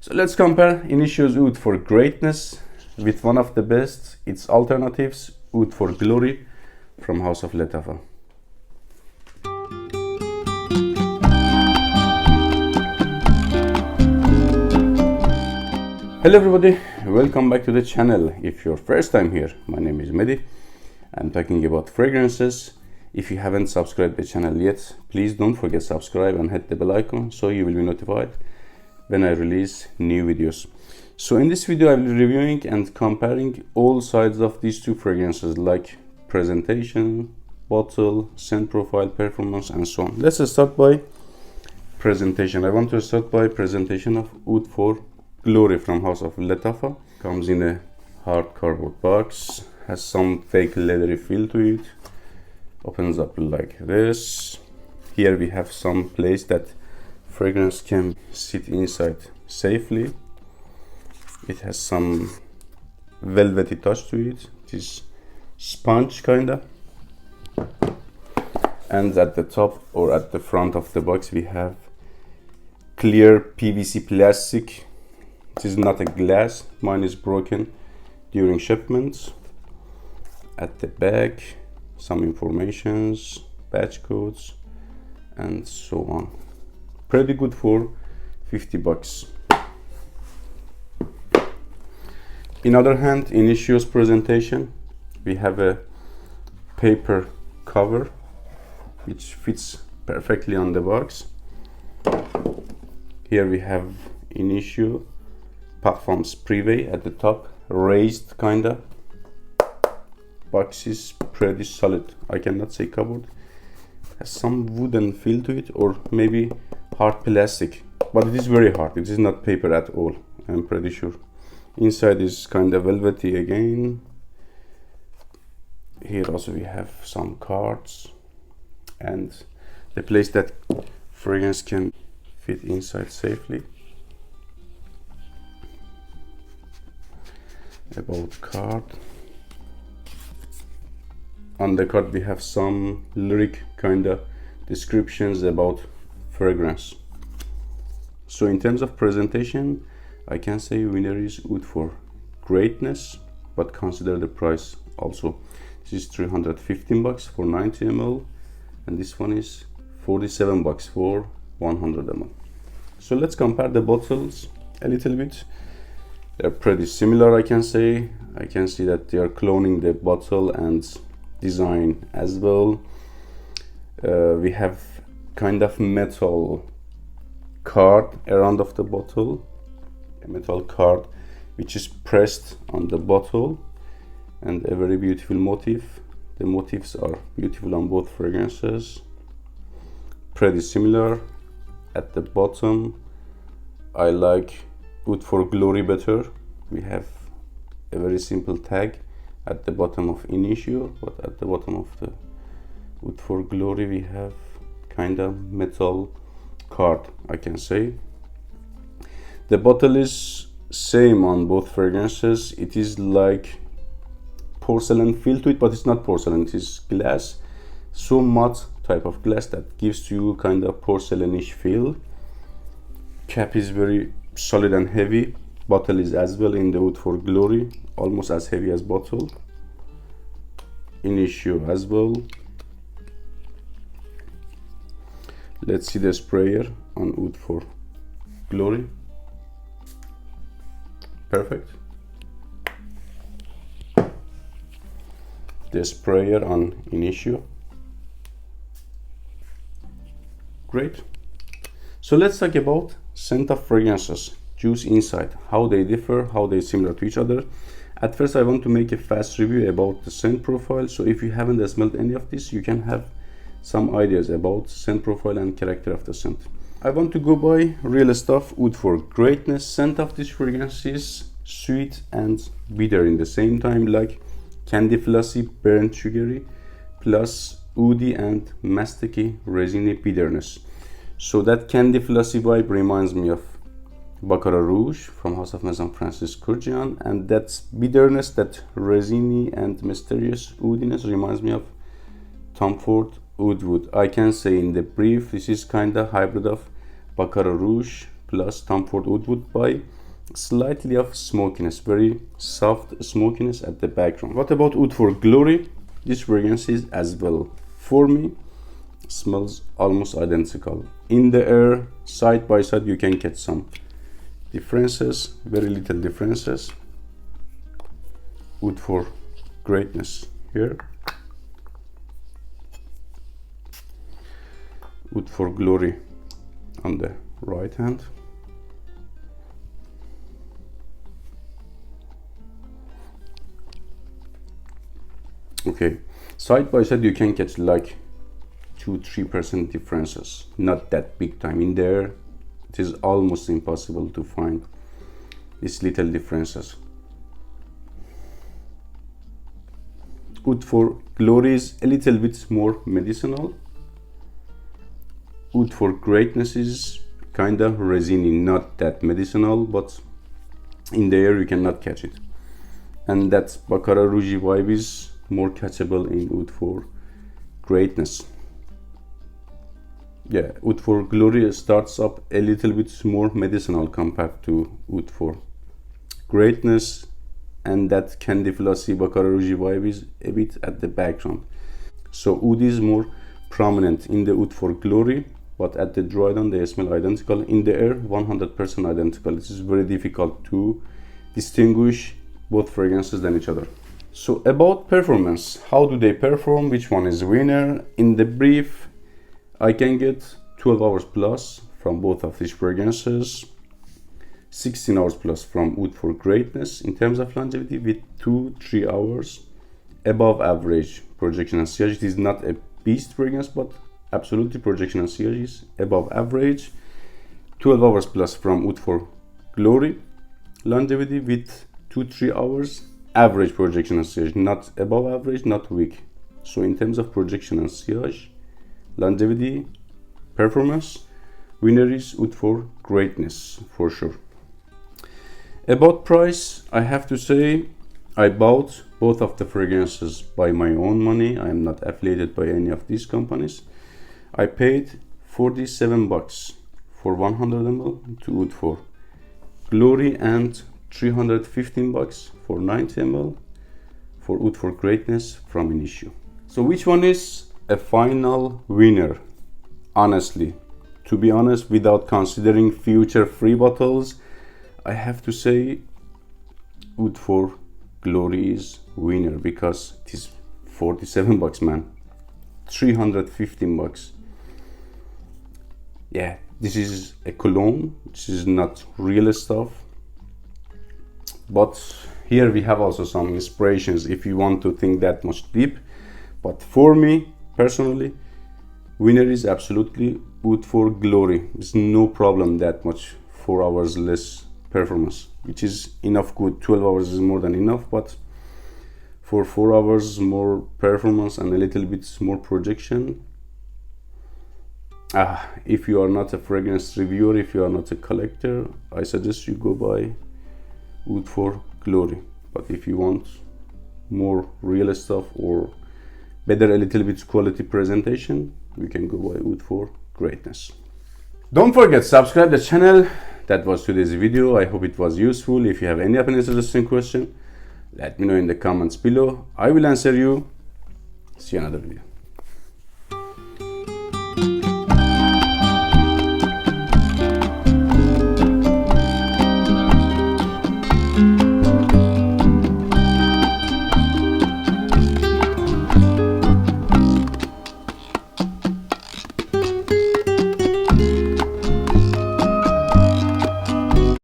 So let's compare Initio's Oud For Greatness with one of the best, its alternatives, Oud For Glory from House of Lattafa. Hello everybody, welcome back to the channel. If you're first time here, my name is Mehdi. I'm talking about fragrances. If you haven't subscribed the channel yet, please don't forget to subscribe and hit the bell icon so you will be notified when I release new videos. So in this video I will be reviewing and comparing all sides of these two fragrances, like presentation, bottle, scent profile, performance, and so on. Let's start by presentation. I want to start by presentation of Oud For Glory from House of Lattafa. Comes in a hard cardboard box, has some fake leathery feel to it, opens up like this. Here we have some place that fragrance can sit inside safely. It has some velvety touch to it. It is sponge kinda. And at the top or at the front of the box we have clear PVC plastic. It is not a glass. Mine is broken during shipments. At the back, some informations, batch codes, and so on. Pretty good for 50 bucks. In other hand, in Initio's presentation, we have a paper cover which fits perfectly on the box. Here we have Initio parfums privé at the top, raised kinda. Box is pretty solid. I cannot say cupboard. Has some wooden feel to it, or maybe hard plastic, but it is very hard. It is not paper at all, I'm pretty sure. Inside is kind of velvety again. Here also we have some cards and the place that fragrance can fit inside safely. About card. On the card we have some lyric kinda descriptions about fragrance. So in terms of presentation, I can say winner is Oud For Greatness, but consider the price also. This is 315 bucks for 90 ml, and this one is 47 bucks for 100 ml. So let's compare the bottles a little bit. They're pretty similar, I can say. I can see that they are cloning the bottle and design as well. We have kind of metal card around of the bottle, a metal card which is pressed on the bottle, and a very beautiful motif. The motifs are beautiful on both fragrances, pretty similar. At the bottom I like Oud For Glory better. We have a very simple tag at the bottom of Initio, but at the bottom of the Oud For Glory we have kind of metal card, I can say. The bottle is same on both fragrances. It is like porcelain feel to it, but it's not porcelain, it is glass. So matte type of glass that gives you kind of porcelainish feel. Cap is very solid and heavy. Bottle is as well in the Oud For Glory, almost as heavy as bottle. Initio as well. Let's see the sprayer on Oud For Glory. Perfect. The sprayer on Initio. Great. So let's talk about scent of fragrances, juice inside, how they differ, how they similar to each other. At first I want to make a fast review about the scent profile, so if you haven't smelled any of this, you can have some ideas about scent profile and character of the scent. I want to go by real stuff. Oud For Greatness scent of this fragrance is sweet and bitter in the same time, like candy flossy, burnt sugary, plus woody and masticky resiny bitterness. So that candy flossy vibe reminds me of Baccarat Rouge from House of Maison Francis Kurkdjian, and that bitterness, that resiny and mysterious woodiness reminds me of Tom Ford Oud Wood. I can say in the brief, this is kind of hybrid of Baccarat Rouge plus Tom Ford Oud Wood by slightly of smokiness, very soft smokiness at the background. What about Oud For Glory? This fragrance is as well, for me, smells almost identical. In the air, side by side, you can get some differences, very little differences. Oud For Greatness here. Oud For Glory on the right hand. Okay, side by side you can get like 2-3% differences, not that big time. In there it is almost impossible to find these little differences. Oud For Glory is a little bit more medicinal. Oud For Greatness is kinda resiny, not that medicinal, but in the air you cannot catch it. And that Baccarat Rouge vibe is more catchable in Oud For Greatness. Yeah, Oud For Glory starts up a little bit more medicinal compared to Oud For Greatness, and that candy flossy Baccarat Rouge vibe is a bit at the background. So Oud is more prominent in the Oud For Glory, but at the dry down they smell identical. In the air, 100% identical. It is very difficult to distinguish both fragrances than each other. So about performance, how do they perform? Which one is winner? In the brief, I can get 12 hours plus from both of these fragrances, 16 hours plus from Oud For Greatness. In terms of longevity, with 2-3 hours above average projection and sillage. It is not a beast fragrance, but absolutely projection and sillage is above average. 12 hours plus from Oud For Glory. Longevity with 2-3 hours average projection and sillage, not above average, not weak. So in terms of projection and sillage, longevity, performance, winner is Oud For Greatness for sure. About price, I have to say I bought both of the fragrances by my own money. I am not affiliated by any of these companies. I paid 47 bucks for 100 ml to Oud For Glory and 315 bucks for 90 ml for Oud For Greatness from Initio. So which one is a final winner? Honestly, to be honest, without considering future free bottles, I have to say Oud For Glory is winner, because it is 47 bucks, man. 315 bucks. Yeah, this is a cologne. This is not real stuff. But here we have also some inspirations if you want to think that much deep. But for me personally, winner is absolutely Oud For Glory. It's no problem that much, 4 hours less performance, which is enough good. 12 hours is more than enough, but for 4 hours more performance and a little bit more projection, if you are not a fragrance reviewer, if you are not a collector, I suggest you go buy Oud For Glory. But if you want more real stuff or better a little bit quality presentation, you can go buy Oud For Greatness. Don't forget subscribe the channel. That was today's video. I hope it was useful. If you have any interesting question, let me know in the comments below. I will answer you. See you in another video.